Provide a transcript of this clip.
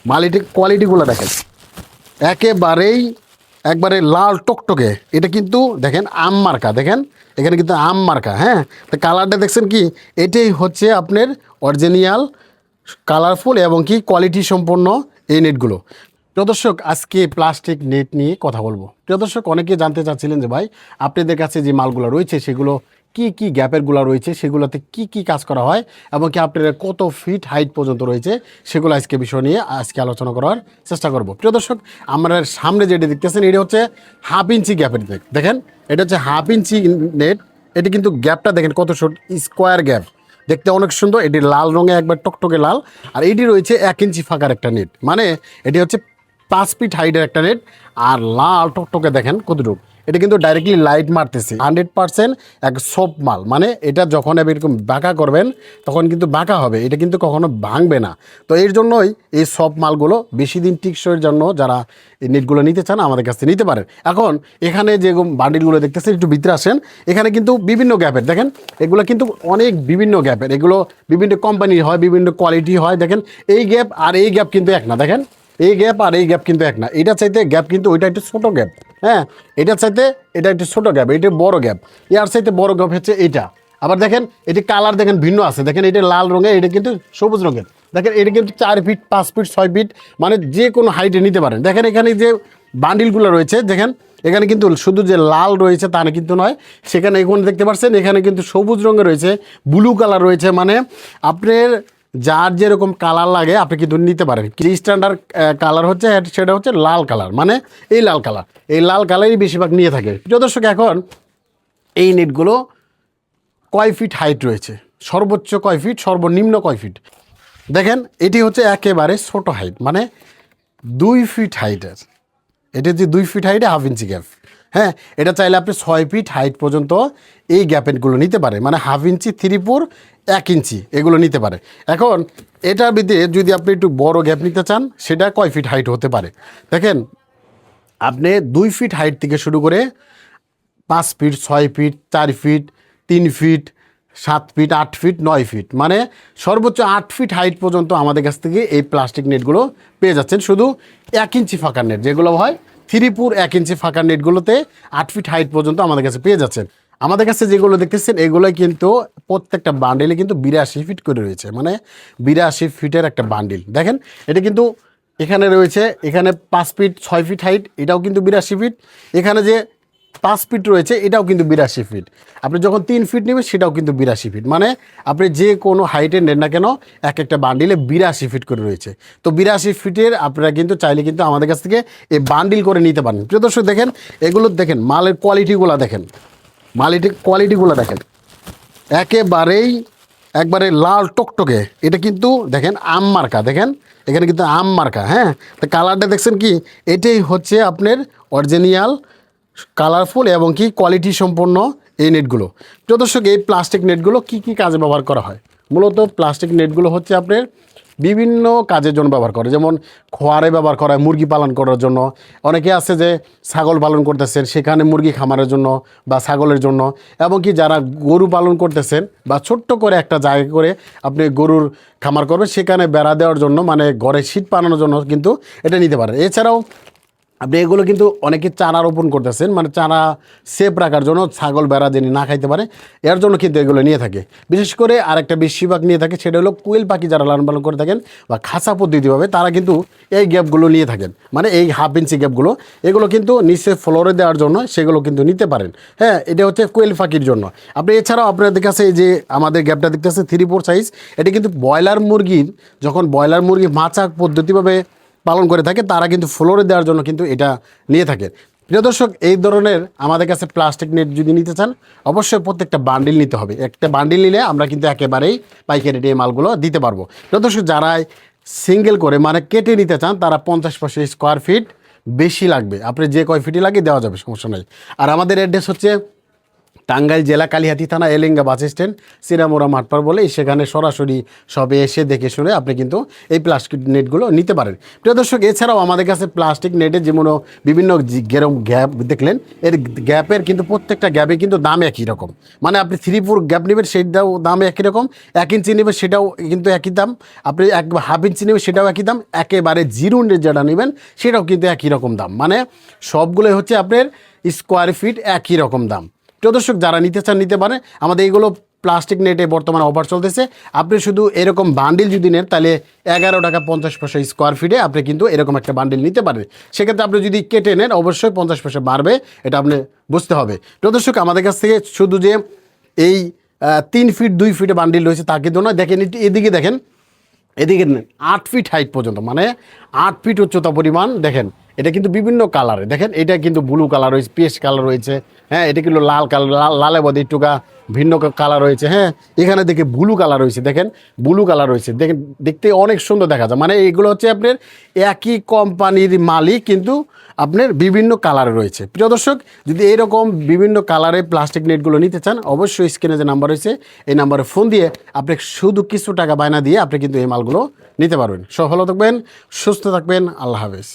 কোয়ালিটিগুলো দেখেন, একেবারেই একবারে লাল টকটকে। এটা কিন্তু দেখেন আম মার্কা, দেখেন এখানে কিন্তু আম মার্কা। হ্যাঁ, তো কালারটা দেখছেন কি, এটাই হচ্ছে আপনার অরিজিনাল কালারফুল এবং কি কোয়ালিটি সম্পন্ন এই নেটগুলো। প্রিয় দর্শক, আজকে প্লাস্টিক নেট নিয়ে কথা বলবো। প্রিয় দর্শক, অনেকে জানতে চাচ্ছিলেন যে ভাই আপনাদের কাছে যে মালগুলো রয়েছে সেগুলো কি কি গ্যাপেরগুলো রয়েছে, সেগুলোতে কি কি কাজ করা হয় এবং কি আপনাদের কত ফিট হাইট পর্যন্ত রয়েছে, সেগুলো আজকে বিষয় নিয়ে আজকে আলোচনা করার চেষ্টা করব। প্রিয় দর্শক, আমরা সামনে যেটা দেখতেছেন এটা হচ্ছে 1/2 ইঞ্চি গ্যাপের নেট। দেখেন এটা হচ্ছে 1/2 ইঞ্চি নেট। এটা কিন্তু গ্যাপটা দেখেন কত ছোট, স্কোয়ার গ্যাপ, দেখতে অনেক সুন্দর। এটি লাল রঙে একবার টকটকে লাল। আর এটি রয়েছে 1 ইঞ্চি ফাঁকার একটা নেট, মানে এটি হচ্ছে 5 ফিট হাইটের একটা নেট। আর লাল টকটকে দেখেন কতটুকু, এটা কিন্তু ডাইরেক্টলি লাইট মারতেছে। 100% এক সফট মাল, মানে এটা যখন এরকম বাঁকা করবেন তখন কিন্তু বাঁকা হবে, এটা কিন্তু কখনো ভাঙবে না। তো এর জন্যই এই সফট মালগুলো বেশি দিন টিকসইয়ের জন্য যারা এই নেটগুলো নিতে চান আমাদের কাছ থেকে নিতে পারেন। এখন এখানে যে বান্ডিলগুলো দেখতেছেন, একটু ভিতরে আসেন, এখানে কিন্তু বিভিন্ন গ্যাপের দেখেন, এগুলো কিন্তু অনেক বিভিন্ন গ্যাপের, এগুলো বিভিন্ন কোম্পানির হয়, বিভিন্ন কোয়ালিটি হয়। দেখেন এই গ্যাপ আর এই গ্যাপ কিন্তু এক না, দেখেন এই গ্যাপ আর এই গ্যাপ কিন্তু এক না। এটা চাইতে গ্যাপ কিন্তু ওইটা একটু ছোটো গ্যাপ। হ্যাঁ, এটার চাইতে এটা একটু ছোটো গ্যাপ, এটা বড় গ্যাপ। এর চাইতে বড় গ্যাপ হচ্ছে এটা। আবার দেখেন এটি কালার দেখেন ভিন্ন আছে, দেখেন এটা লাল রঙের, এটা কিন্তু সবুজ রঙের। দেখেন এটা কিন্তু 4 ফিট 5 ফিট 6 ফিট, মানে যে কোনো হাইটে নিতে পারেন। দেখেন এখানে যে বান্ডিলগুলো রয়েছে, দেখেন এখানে কিন্তু শুধু যে লাল রয়েছে তা কিন্তু নয়, সেখানে এখানে দেখতে পাচ্ছেন এখানে কিন্তু সবুজ রঙের রয়েছে, ব্লু কালার রয়েছে। মানে আপনার যার যেরকম কালার লাগে আপনি কিন্তু নিতে পারেন। কি স্ট্যান্ডার্ড কালার হচ্ছে সেটা হচ্ছে লাল কালার, মানে এই লাল কালার, এই লাল কালারই বেশিরভাগ নিয়ে থাকে। প্রিয় দর্শক, এখন এই নেটগুলো কয় ফিট হাইট রয়েছে, সর্বোচ্চ কয় ফিট, সর্বনিম্ন কয় ফিট। দেখেন এটি হচ্ছে একেবারে ছোট হাইট, মানে 2 ফিট হাইটের। এটা হচ্ছে 2 ফিট হাইটে 1/2 ইঞ্চি গ্যাপ। হ্যাঁ, এটা চাইলে আপনি 6 ফিট হাইট পর্যন্ত এই গ্যাপেটগুলো নিতে পারে, মানে 1/2 ইঞ্চি 3/4 1 ইঞ্চি এগুলো নিতে পারে। এখন এটার ভিতরে যদি আপনি একটু বড় গ্যাপ নিতে চান, সেটা কয় ফিট হাইট হতে পারে। দেখেন আপনি 2 ফিট হাইট থেকে শুরু করে 5 feet 6 feet 4 feet 3 feet 7 feet 8 feet 9 feet, মানে সর্বোচ্চ 8 ফিট হাইট পর্যন্ত আমাদের কাছ থেকে এই প্লাস্টিক নেটগুলো পেয়ে যাচ্ছেন। শুধু 1 ইঞ্চি ফাঁকার নেট যেগুলো হয় 3/4 1 ইঞ্চি ফাঁকার নেটগুলোতে 8 ফিট হাইট পর্যন্ত আমাদের কাছে পেয়ে যাচ্ছেন। আমাদের কাছে যেগুলো দেখতেছেন এগুলোই কিন্তু প্রত্যেকটা বান্ডিলে কিন্তু 82 ফিট করে রয়েছে, মানে 82 ফিটের একটা বান্ডিল। দেখেন এটা কিন্তু এখানে রয়েছে, এখানে 5 ফিট 6 ফিট হাইট, এটাও কিন্তু 82 ফিট। এখানে যে 5 ফিট রয়েছে এটাও কিন্তু 82 ফিট। আপনি যখন 3 ফিট নেবেন সেটাও কিন্তু 82 ফিট, মানে আপনি যে কোনো হাইটের নেন না কেন এক একটা বান্ডিলে 82 ফিট করে রয়েছে। তো 82 ফিটের আপনারা কিন্তু চাইলে কিন্তু আমাদের কাছ থেকে এই বান্ডিল করে নিতে পারেন। প্রিয় দর্শক, দেখেন এগুলো দেখেন, মালের কোয়ালিটিগুলো দেখেন, কোয়ালিটিগুলো দেখেন, একেবারেই একবারে লাল টকটকে। এটা কিন্তু দেখেন আম মার্কা, দেখেন এখানে কিন্তু আম মার্কা। হ্যাঁ, তো কালারটা দেখছেন কি, এটাই হচ্ছে আপনার অরিজিনাল কালারফুল এবং কি কোয়ালিটি সম্পন্ন এই নেটগুলো। প্রিয় দর্শক, এই প্লাস্টিক নেটগুলো কি কি কাজে ব্যবহার করা হয়? মূলত প্লাস্টিক নেটগুলো হচ্ছে আপনার বিভিন্ন কাজের জন্য ব্যবহার করে, যেমন খোয়ারে ব্যবহার করা হয় মুরগি পালন করার জন্য। অনেকে আছে যে ছাগল পালন করতেছেন সেখানে মুরগি খামারের জন্য বা ছাগলের জন্য, এবং কি যারা গরু পালন করতেছেন বা ছোট্ট করে একটা জায়গা করে আপনি গরুর খামার করবেন সেখানে বেড়া দেওয়ার জন্য, মানে ঘরে শীত বানানোর জন্য কিন্তু এটা নিতে পারেন। এছাড়াও আপনি এগুলো কিন্তু অনেকে চারা রোপণ করতেছেন, মানে চারা সেফ রাখার জন্য, ছাগল বেড়া যিনি না খাইতে পারে এর জন্য কিন্তু এগুলো নিয়ে থাকে। বিশেষ করে আরেকটা বেশিরভাগ নিয়ে থাকে সেটা হলো কোয়েল পাখি যারা লালন পালন করে থাকেন বা খাঁচা পদ্ধতিভাবে, তারা কিন্তু এই গ্যাপগুলো নিয়ে থাকেন, মানে এই 1/2 ইঞ্চি গ্যাপগুলো। এগুলো কিন্তু নিচে ফ্লোরে দেওয়ার জন্য সেগুলো কিন্তু নিতে পারেন। হ্যাঁ, এটা হচ্ছে কোয়েল পাখির জন্য। আপনি এছাড়াও আপনাদের কাছে এই যে আমাদের গ্যাপটা দেখতেছে 3/4 সাইজ, এটা কিন্তু ব্রয়লার মুরগির, যখন ব্রয়লার মুরগি মাচা পদ্ধতিভাবে পালন করে থাকে তারা কিন্তু ফ্লোরে দেওয়ার জন্য কিন্তু এটা নিয়ে থাকে। প্রিয় দর্শক, এই ধরনের আমাদের কাছে প্লাস্টিক নেট যদি নিতে চান অবশ্যই প্রত্যেকটা বান্ডিল নিতে হবে। একটা বান্ডিল নিলে আমরা কিন্তু একেবারেই পাইকারি রেটে এই মালগুলো দিতে পারবো। প্রিয় দর্শক, যারা সিঙ্গেল করে মানে কেটে নিতে চান তারা 50 স্কোয়ার ফিট বেশি লাগবে, আপনি যে কয় ফিটই লাগে দেওয়া যাবে, সমস্যা নেই। আর আমাদের অ্যাড্রেস হচ্ছে টাঙ্গাইল জেলা কালিহাতী থানা এলেঙ্গা বাস স্ট্যান্ড সিরামোড়া মাঠপাড় বলে সেখানে সরাসরি সবে এসে দেখে শুনে আপনি কিন্তু এই প্লাস্টিক নেটগুলো নিতে পারেন। প্রিয় দর্শক, এছাড়াও আমাদের কাছে প্লাস্টিক নেটের যেমন বিভিন্ন যেরকম গ্যাপ দেখলেন, এর গ্যাপের কিন্তু প্রত্যেকটা গ্যাপে কিন্তু দাম একই রকম। মানে আপনি 3-4 গ্যাপ নেবেন সেটাও দাম একই রকম, 1 ইঞ্চি নেবেন সেটাও কিন্তু একই দাম, আপনি 1/2 ইঞ্চি নেবেন সেটাও একই দাম, একেবারে জিরো নেট যেটা নেবেন সেটাও কিন্তু একই রকম দাম। মানে সবগুলোই হচ্ছে আপনার স্কোয়ার ফিট একই রকম দাম। প্রিয় দর্শক, যারা নিতে চান নিতে পারেন। আমাদের এইগুলো প্লাস্টিক নেটে বর্তমানে অফার চলতেছে। আপনি শুধু এরকম বান্ডিল যদি নেন তাহলে 11 টাকা 50 পয়সা স্কোয়ার ফিটে আপনি কিন্তু এরকম একটা বান্ডিল নিতে পারেন। সেক্ষেত্রে আপনি যদি কেটে নেন অবশ্যই 50 পয়সা বাড়বে, এটা আপনি বুঝতে হবে। প্রিয় দর্শক, আমাদের কাছ থেকে শুধু যে এই 3 ফিট 2 ফিটে বান্ডিল রয়েছে তা কিন্তু নয়। দেখেন এদিকে দেখেন, এদিকে 8 ফিট হাইট পর্যন্ত, মানে 8 ফিট উচ্চতা পরিমাণ। দেখেন এটা কিন্তু বিভিন্ন কালারে, দেখেন এটা কিন্তু ব্লু কালার রয়েছে, পেস্ট কালার রয়েছে, হ্যাঁ এটা কিন্তু লাল কালার, লালে বদে একটুকা ভিন্ন কালার রয়েছে, হ্যাঁ এখানে দেখে ব্লু কালার রয়েছে, দেখেন ব্লু কালার রয়েছে, দেখেন দেখতে অনেক সুন্দর দেখা যায়। মানে এগুলো হচ্ছে আপনার একই কোম্পানির মালিক কিন্তু আপনার বিভিন্ন কালারে রয়েছে। প্রিয় দর্শক, যদি এরকম বিভিন্ন কালারে প্লাস্টিক নেটগুলো নিতে চান অবশ্যই স্ক্রিনে যে নাম্বার রয়েছে এই নাম্বারে ফোন দিয়ে আপনি শুধু কিছু টাকা বায়না দিয়ে আপনি কিন্তু এই মালগুলো নিতে পারবেন। সব ভালো থাকবেন, সুস্থ থাকবেন, আল্লাহ হাফেজ।